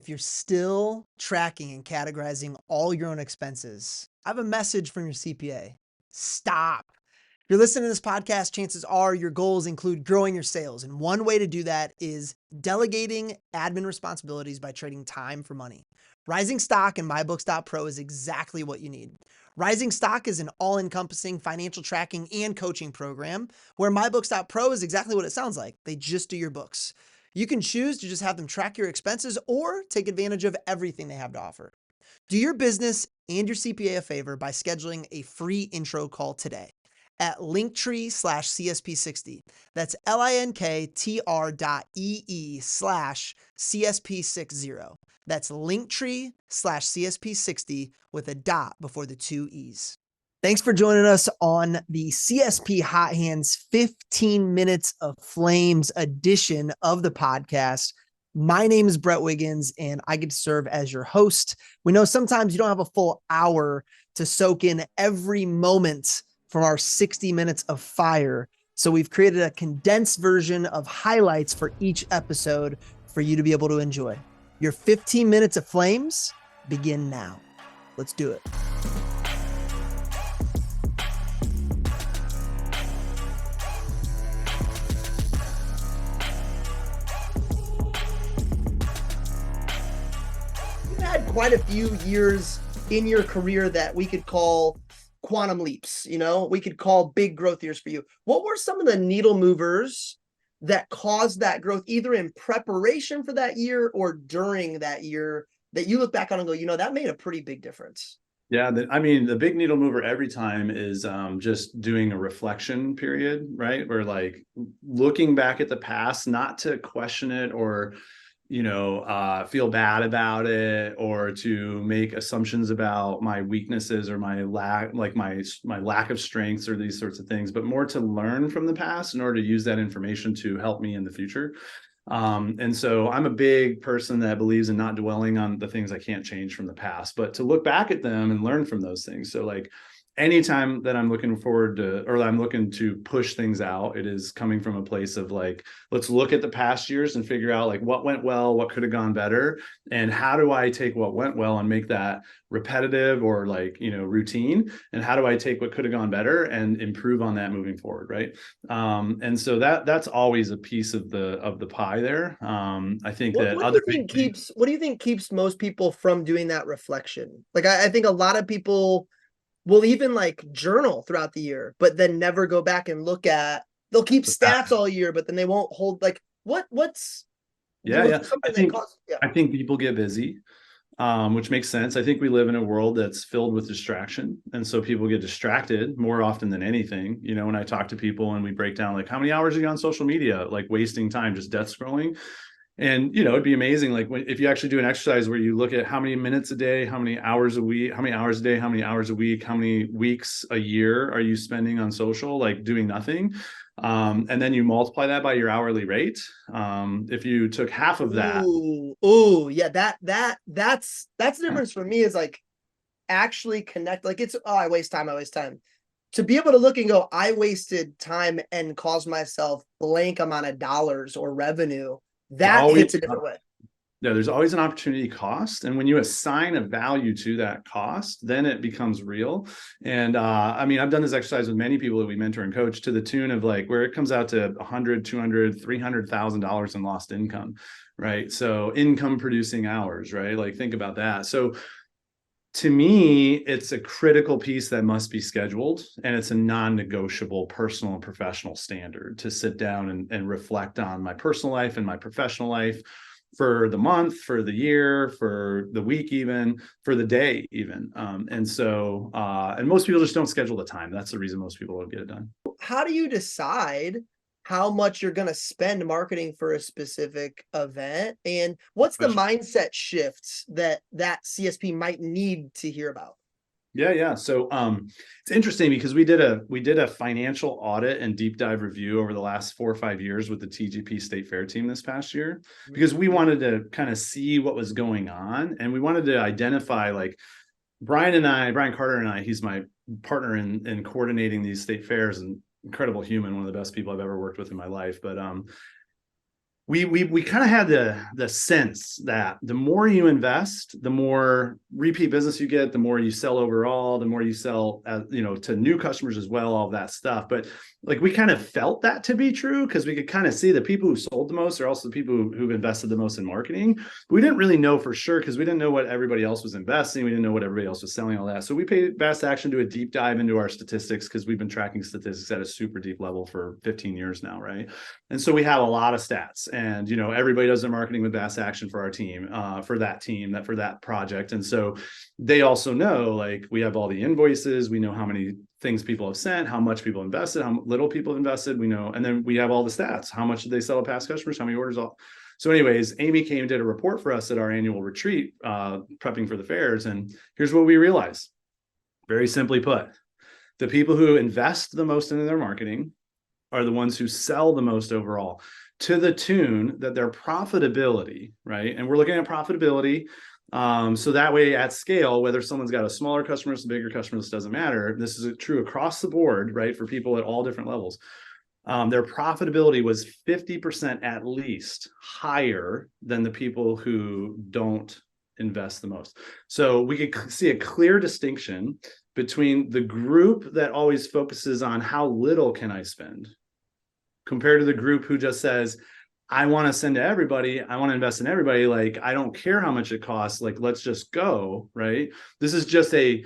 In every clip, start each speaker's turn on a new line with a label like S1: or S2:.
S1: If you're still tracking and categorizing all your own expenses, I have a message from your CPA. Stop. If you're listening to this podcast, chances are your goals include growing your sales. And one way to do that is delegating admin responsibilities by trading time for money. Rising Stock and MyBooks.pro is exactly what you need. Rising Stock is an all-encompassing financial tracking and coaching program where MyBooks.pro is exactly what it sounds like. They just do your books. You can choose to just have them track your expenses or take advantage of everything they have to offer. Do your business and your CPA a favor by scheduling a free intro call today at linktree/CSP60. That's linktr.ee/CSP60. That's linktree/CSP60 with a dot before the two E's. Thanks for joining us on the CSP Hot Hands 15 Minutes of Flames edition of the podcast. My name is Brett Wiggins, and I get to serve as your host. We know sometimes you don't have a full hour to soak in every moment from our 60 minutes of fire. So we've created a condensed version of highlights for each episode for you to be able to enjoy. Your 15 minutes of flames begin now. Let's do it. Quite a few years in your career that we could call quantum leaps, we could call big growth years for you. What were some of the needle movers that caused that growth, either in preparation for that year or during that year, that you look back on and go, that made a pretty big difference?
S2: Yeah, the big needle mover every time is just doing a reflection period, right? Or like looking back at the past, not to question it or feel bad about it or to make assumptions about my weaknesses or my lack, like my lack of strengths or these sorts of things, but more to learn from the past in order to use that information to help me in the future. And so I'm a big person that believes in not dwelling on the things I can't change from the past, but to look back at them and learn from those things. So like anytime that I'm looking forward to, or I'm looking to push things out, it is coming from a place of like, let's look at the past years and figure out like what went well, what could have gone better, and how do I take what went well and make that repetitive or like, routine, and how do I take what could have gone better and improve on that moving forward, right? And so that's always a piece of the pie there. I think
S1: What,
S2: that
S1: what do you think keeps most people from doing that reflection? Like I think a lot of people will even like journal throughout the year, but then never go back and they'll keep stats all year, but then they won't hold like what's
S2: I think people get busy, which makes sense. I think we live in a world that's filled with distraction. And so people get distracted more often than anything. When I talk to people and we break down like how many hours are you on social media, like wasting time, just death scrolling. And, it'd be amazing. Like if you actually do an exercise where you look at how many minutes a day, how many hours a week, how many hours a day, how many hours a week, how many weeks a year are you spending on social, like doing nothing. And then you multiply that by your hourly rate. If you took half of that.
S1: Yeah. That's the difference for me is like actually connect. Like I waste time. To be able to look and go, I wasted time and caused myself blank amount of dollars or revenue. That hits a different way.
S2: Yeah, there's always an opportunity cost. And when you assign a value to that cost, then it becomes real. And I've done this exercise with many people that we mentor and coach to the tune of like where it comes out to $100, $200, $300,000 in lost income, right? So income producing hours, right? Like think about that. So to me, it's a critical piece that must be scheduled, and it's a non-negotiable personal and professional standard to sit down and reflect on my personal life and my professional life for the month, for the year, for the week, even for the day, even. And most people just don't schedule the time. That's the reason most people don't get it done.
S1: How do you decide how much you're going to spend marketing for a specific event, and what's the mindset shifts that CSP might need to hear about?
S2: Yeah. So it's interesting because we did a financial audit and deep dive review over the last 4 or 5 years with the TGP State Fair team this past year, because we wanted to kind of see what was going on, and we wanted to identify like Brian Carter and I, he's my partner in coordinating these state fairs, and incredible human, one of the best people I've ever worked with in my life. But we kind of had the sense that the more you invest, the more repeat business you get, the more you sell overall, the more you sell, to new customers as well, all that stuff. But like we kind of felt that to be true because we could kind of see the people who sold the most are also the people who've invested the most in marketing. But we didn't really know for sure because we didn't know what everybody else was investing. We didn't know what everybody else was selling, all that. So we paid Fast Action to do a deep dive into our statistics because we've been tracking statistics at a super deep level for 15 years now, right? And so we have a lot of stats, and everybody does their marketing with Fast Action for our team, for that project. And so they also know, like, we have all the invoices, we know how many things people have sent, how much people invested, how little people invested, we know, and then we have all the stats. How much did they sell to past customers? How many orders? All. So anyways, Amy came and did a report for us at our annual retreat, prepping for the fairs. And here's what we realized. Very simply put, the people who invest the most in their marketing are the ones who sell the most overall, to the tune that their profitability, right? And we're looking at profitability. So that way at scale, whether someone's got a smaller customer, a bigger customer, this doesn't matter. This is true across the board, right? For people at all different levels. Their profitability was 50% at least higher than the people who don't invest the most. So we could see a clear distinction between the group that always focuses on how little can I spend compared to the group who just says, I want to send to everybody. I want to invest in everybody. Like, I don't care how much it costs. Like, let's just go, right? This is just a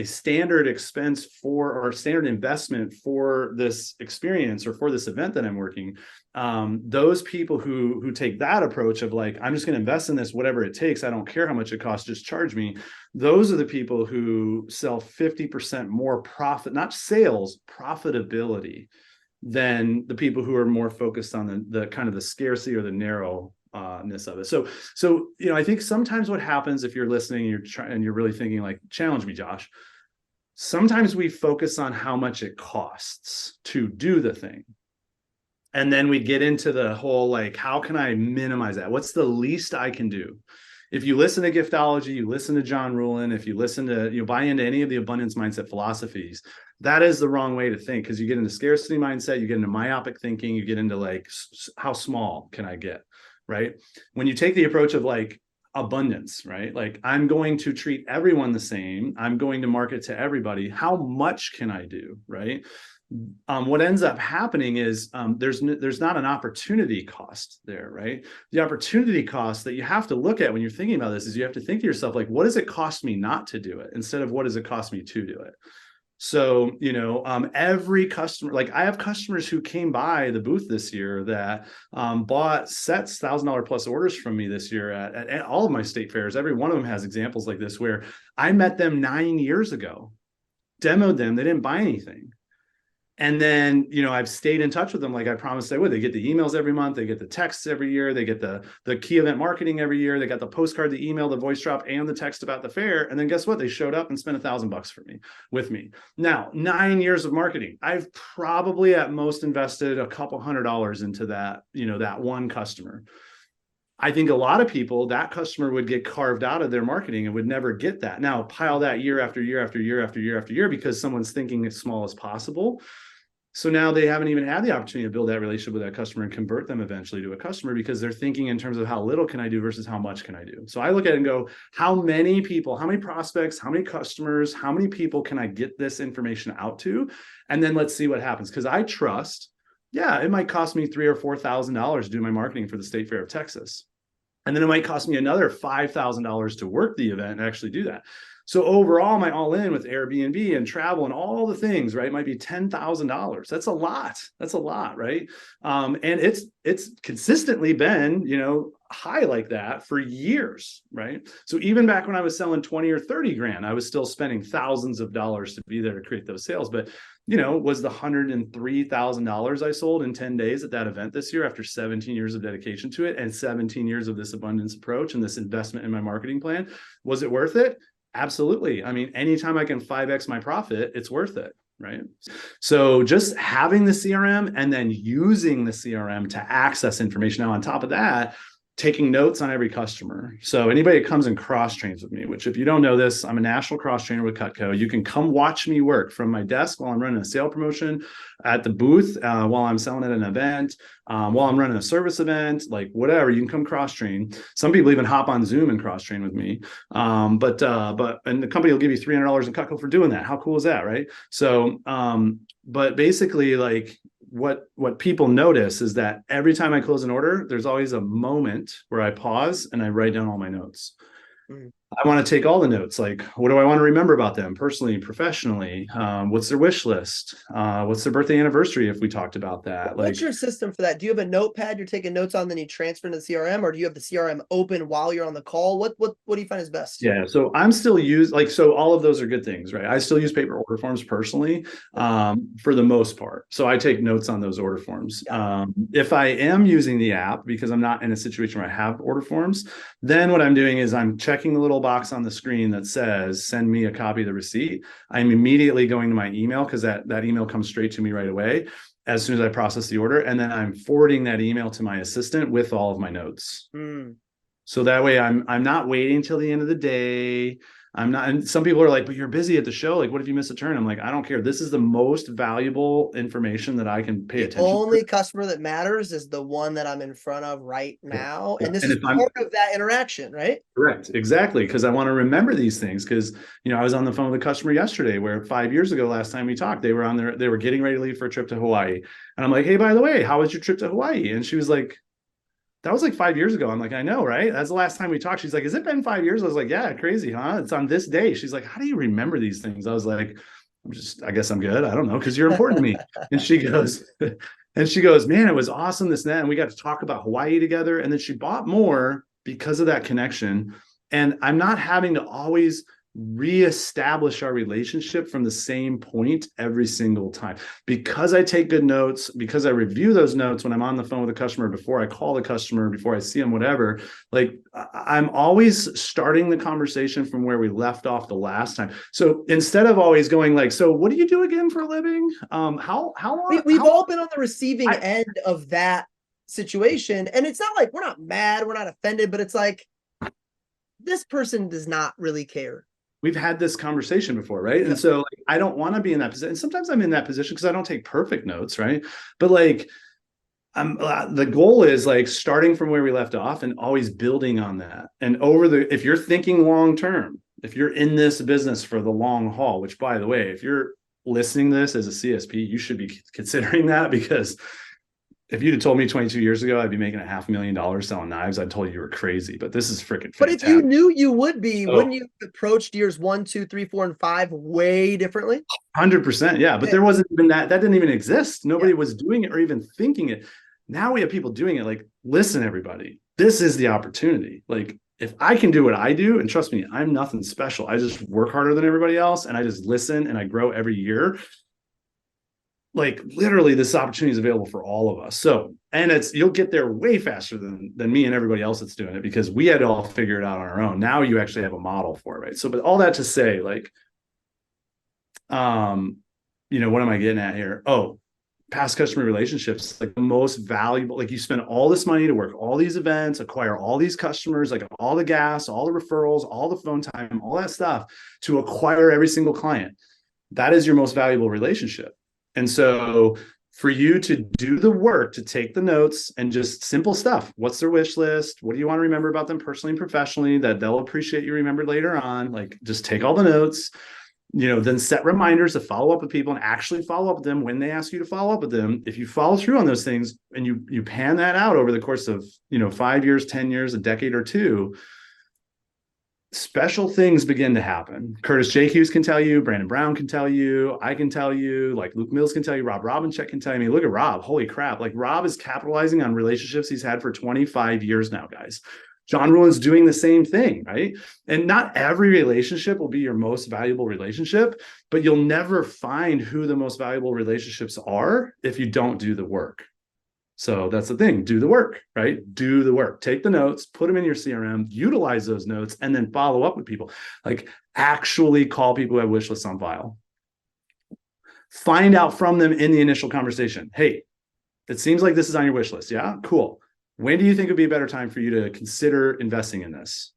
S2: standard expense for, or standard investment for this experience or for this event that I'm working. Those people who take that approach of like, I'm just going to invest in this, whatever it takes. I don't care how much it costs, just charge me. Those are the people who sell 50% more profit, not sales, profitability, than the people who are more focused on the kind of the scarcity or the narrowness of it. So I think sometimes what happens if you're listening and you're really thinking like, challenge me, Josh. Sometimes we focus on how much it costs to do the thing. And then we get into the whole, like, how can I minimize that? What's the least I can do? If you listen to Giftology, you listen to John Ruhlin, if you listen to, buy into any of the abundance mindset philosophies, that is the wrong way to think, because you get into scarcity mindset, you get into myopic thinking, you get into like, how small can I get, right? When you take the approach of like abundance, right? Like, I'm going to treat everyone the same. I'm going to market to everybody. How much can I do, right? What ends up happening is there's not an opportunity cost there, right? The opportunity cost that you have to look at when you're thinking about this is you have to think to yourself, like, what does it cost me not to do it, instead of what does it cost me to do it? So, every customer, like, I have customers who came by the booth this year that bought sets, $1,000 plus orders from me this year at all of my state fairs. Every one of them has examples like this, where I met them 9 years ago, demoed them, they didn't buy anything. And then, I've stayed in touch with them like I promised I would. They get the emails every month. They get the texts every year. They get the key event marketing every year. They got the postcard, the email, the voice drop, and the text about the fair. And then guess what? They showed up and spent $1,000 with me. Now, 9 years of marketing. I've probably at most invested a couple $100 into that, that one customer. I think a lot of people, that customer would get carved out of their marketing and would never get that. Now, pile that year after year after year after year after year because someone's thinking as small as possible. So now they haven't even had the opportunity to build that relationship with that customer and convert them eventually to a customer, because they're thinking in terms of how little can I do versus how much can I do. So I look at it and go, how many people, how many prospects, how many customers, how many people can I get this information out to? And then let's see what happens. Because I trust, it might cost me $3,000 or $4,000 to do my marketing for the State Fair of Texas. And then it might cost me another $5,000 to work the event and actually do that. So overall, my all-in with Airbnb and travel and all the things, right, might be $10,000. That's a lot. That's a lot, right? And it's consistently been, high like that for years, right? So even back when I was selling 20 or 30 grand, I was still spending thousands of dollars to be there to create those sales. But, was the $103,000 I sold in 10 days at that event this year after 17 years of dedication to it and 17 years of this abundance approach and this investment in my marketing plan, was it worth it? Absolutely. I mean, anytime I can 5x my profit, it's worth it, right? So just having the CRM and then using the CRM to access information. Now, on top of that, taking notes on every customer. So anybody that comes and cross trains with me, which if you don't know this, I'm a national cross trainer with Cutco. You can come watch me work from my desk while I'm running a sale promotion, at the booth while I'm selling at an event, while I'm running a service event, like whatever. You can come cross train. Some people even hop on Zoom and cross train with me. But and the company will give you $300 in Cutco for doing that. How cool is that, right? So but basically, like what people notice is that every time I close an order, there's always a moment where I pause and I write down all my notes. I want to take all the notes. Like, what do I want to remember about them personally, professionally? What's their wish list? What's their birthday anniversary? If we talked about that,
S3: what's your system for that? Do you have a notepad you're taking notes on, then you transfer into the CRM, or do you have the CRM open while you're on the call? What do you find is best?
S2: Yeah, so I'm still so all of those are good things, right? I still use paper order forms personally, for the most part. So I take notes on those order forms. If I am using the app because I'm not in a situation where I have order forms, then what I'm doing is I'm checking the little box on the screen that says send me a copy of the receipt. I'm immediately going to my email because that email comes straight to me right away as soon as I process the order, and then I'm forwarding that email to my assistant with all of my notes. So that way I'm not waiting till the end of the day. I'm not, and some people are like, but you're busy at the show. Like, what if you miss a turn? I'm like, I don't care. This is the most valuable information that I can pay attention to.
S3: The only customer that matters is the one that I'm in front of right now. And this is part of that interaction, right?
S2: Correct. Exactly. Because I want to remember these things. Because, I was on the phone with a customer yesterday where 5 years ago, last time we talked, they were getting ready to leave for a trip to Hawaii. And I'm like, hey, by the way, how was your trip to Hawaii? And she was like, that was like 5 years ago. I'm like, I know, right? That's the last time we talked. She's like, has it been 5 years? I was like, yeah, crazy, huh? It's on this day. She's like, how do you remember these things? I was like, I guess I'm good. I don't know, because you're important to me. And she goes, man, it was awesome, this and that. And we got to talk about Hawaii together. And then she bought more because of that connection. And I'm not having to always reestablish our relationship from the same point every single time, because I take good notes, because I review those notes when I'm on the phone with a customer, before I call the customer, before I see them, whatever. Like, I'm always starting the conversation from where we left off the last time. So instead of always going like, so what do you do again for a living? How long?
S3: We've all been on the receiving end of that situation, and it's not like we're not mad, we're not offended, but it's like, this person does not really care.
S2: We've had this conversation before, right? And so like, I don't want to be in that position. And sometimes I'm in that position because I don't take perfect notes, right? But like, the goal is like starting from where we left off and always building on that. And if you're thinking long term, if you're in this business for the long haul, which by the way, if you're listening to this as a CSP, you should be considering that, because if you'd have told me 22 years ago I'd be making $500,000 selling knives, I'd told you were crazy. But this is freaking fantastic.
S3: But if you knew you would be, wouldn't you have approached years 1, 2, 3, 4, and 5 way differently?
S2: 100%. Yeah. But there wasn't even that didn't even exist. Nobody was doing it or even thinking it. Now we have people doing it. Like, listen, everybody, this is the opportunity. Like, if I can do what I do, and trust me, I'm nothing special. I just work harder than everybody else, and I just listen and I grow every year. Like, literally, this opportunity is available for all of us. So, and you'll get there way faster than me and everybody else that's doing it, because we had to all figure it out on our own. Now you actually have a model for it, right? So, but all that to say, like, what am I getting at here? Oh, past customer relationships, like the most valuable. Like, you spend all this money to work all these events, acquire all these customers, like all the gas, all the referrals, all the phone time, all that stuff to acquire every single client. That is your most valuable relationship. And so for you to do the work, to take the notes and just simple stuff. What's their wish list? What do you want to remember about them personally and professionally that they'll appreciate you remembered later on? Like, just take all the notes, then set reminders to follow up with people and actually follow up with them when they ask you to follow up with them. If you follow through on those things and you pan that out over the course of, 5 years, 10 years, a decade or two, special things begin to happen. Curtis J. Hughes can tell you, Brandon Brown can tell you, I can tell you, like Luke Mills can tell you, Rob Robincheck can tell you. I mean, look at Rob. Holy crap. Like, Rob is capitalizing on relationships he's had for 25 years now, guys. John Rulin's doing the same thing, right? And not every relationship will be your most valuable relationship, but you'll never find who the most valuable relationships are if you don't do the work. So that's the thing. Do the work, right? Do the work. Take the notes, put them in your CRM, utilize those notes, and then follow up with people. Like, actually call people who have wish lists on file. Find out from them in the initial conversation. Hey, it seems like this is on your wish list. Yeah, cool. When do you think would be a better time for you to consider investing in this?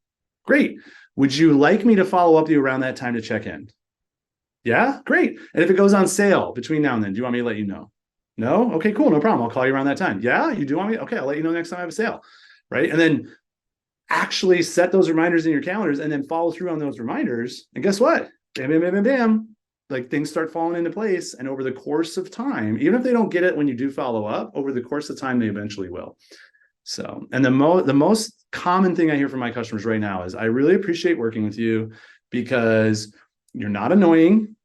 S2: Great. Would you like me to follow up with you around that time to check in? Yeah, great. And if it goes on sale between now and then, do you want me to let you know? No? Okay, cool. No problem. I'll call you around that time. Yeah, you do want me? Okay, I'll let you know next time I have a sale. Right. And then actually set those reminders in your calendars and then follow through on those reminders. And guess what? Bam, bam, bam, bam, bam. Like things start falling into place. And over the course of time, even if they don't get it when you do follow up, over the course of time, they eventually will. So, and the most common thing I hear from my customers right now is, I really appreciate working with you because you're not annoying.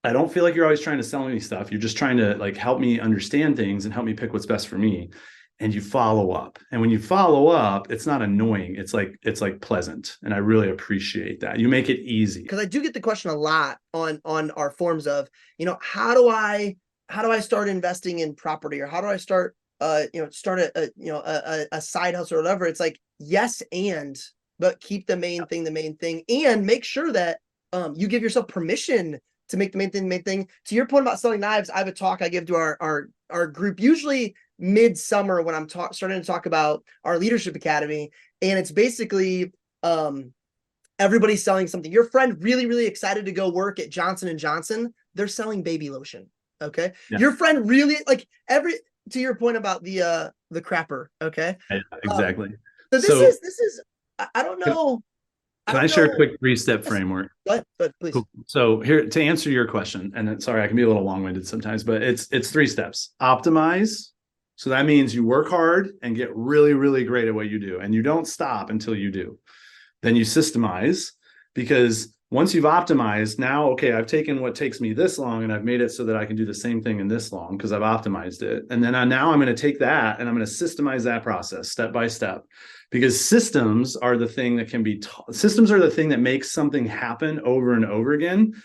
S2: I don't feel like you're always trying to sell me stuff. You're just trying to like help me understand things and help me pick what's best for me. And you follow up. And when you follow up, it's not annoying. It's like pleasant. And I really appreciate that. You make it easy.
S3: Because I do get the question a lot on our forums of, how do I start investing in property, or how do I start start a side hustle or whatever. It's like, yes, but keep the main thing the main thing, and make sure that you give yourself permission to make the main thing the main thing. To your point about selling knives, I have a talk I give to our group usually midsummer when I'm starting to talk about our leadership academy, and it's basically everybody's selling something. Your friend really excited to go work at Johnson & Johnson, they're selling baby lotion. Okay. Yeah. Your friend really to your point about the crapper. Okay.
S2: Yeah, exactly.
S3: So this is I don't know.
S2: Can I share a quick 3-step framework?
S3: Go ahead, please.
S2: Cool. So here, to answer your question, and sorry, I can be a little long-winded sometimes, but it's 3 steps. Optimize. So that means you work hard and get really great at what you do, and you don't stop until you do. Then you systemize, because once you've optimized, now, okay, I've taken what takes me this long and I've made it so that I can do the same thing in this long because I've optimized it. And then now I'm going to take that and I'm going to systemize that process step by step, because systems are the thing that systems are the thing that makes something happen over and over again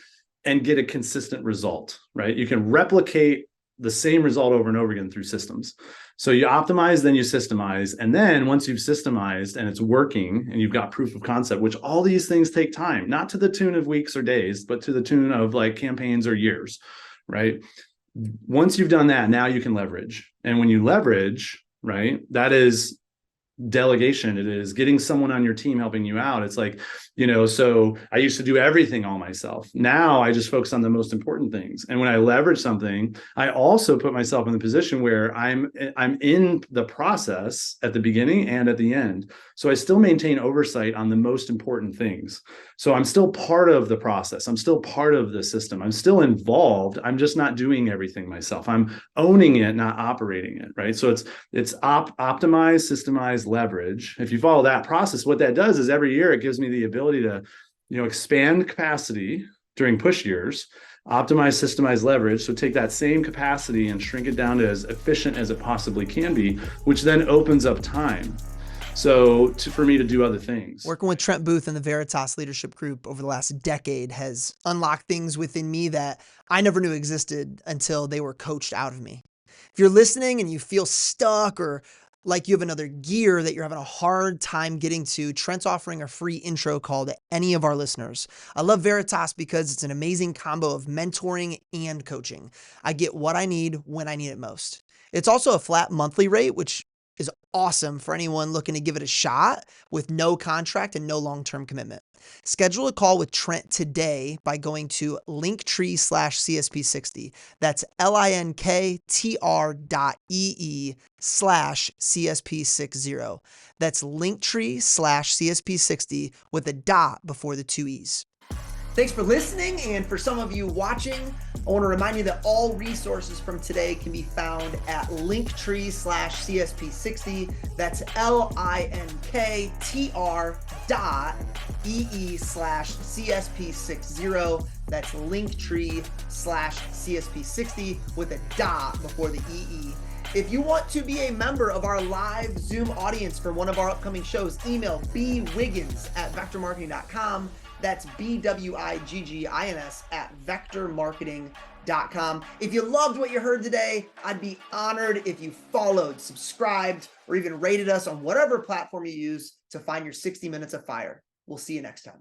S2: and get a consistent result, right? You can replicate the same result over and over again through systems. So you optimize, then you systemize. And then once you've systemized and it's working and you've got proof of concept, which all these things take time, not to the tune of weeks or days, but to the tune of like campaigns or years, right? Once you've done that, now you can leverage. And when you leverage, right, that is delegation. It is getting someone on your team helping you out. It's like, so I used to do everything all myself. Now I just focus on the most important things. And when I leverage something, I also put myself in the position where I'm in the process at the beginning and at the end. So I still maintain oversight on the most important things. So I'm still part of the process. I'm still part of the system. I'm still involved. I'm just not doing everything myself. I'm owning it, not operating it, right? So it's optimize, systemize, leverage. If you follow that process, what that does is every year it gives me the ability to, expand capacity during push years, optimize, systemize, leverage. So take that same capacity and shrink it down to as efficient as it possibly can be, which then opens up time. So for me to do other things.
S1: Working with Trent Booth and the Veritas Leadership Group over the last decade has unlocked things within me that I never knew existed until they were coached out of me. If you're listening and you feel stuck or like you have another gear that you're having a hard time getting to, Trent's offering a free intro call to any of our listeners. I love Veritas because it's an amazing combo of mentoring and coaching. I get what I need when I need it most. It's also a flat monthly rate, which is awesome for anyone looking to give it a shot with no contract and no long-term commitment. Schedule a call with Trent today by going to linktree/CSP60. That's linktr.ee/CSP60. That's linktree/CSP60 with a dot before the 2 E's. Thanks for listening, and for some of you watching, I want to remind you that all resources from today can be found at linktree/CSP60. That's linktr.ee/CSP60. That's linktree/CSP60 with a dot before the EE. If you want to be a member of our live Zoom audience for one of our upcoming shows, email bwiggins@vectormarketing.com. That's BWIGGINS@vectormarketing.com. If you loved what you heard today, I'd be honored if you followed, subscribed, or even rated us on whatever platform you use to find your 60 minutes of fire. We'll see you next time.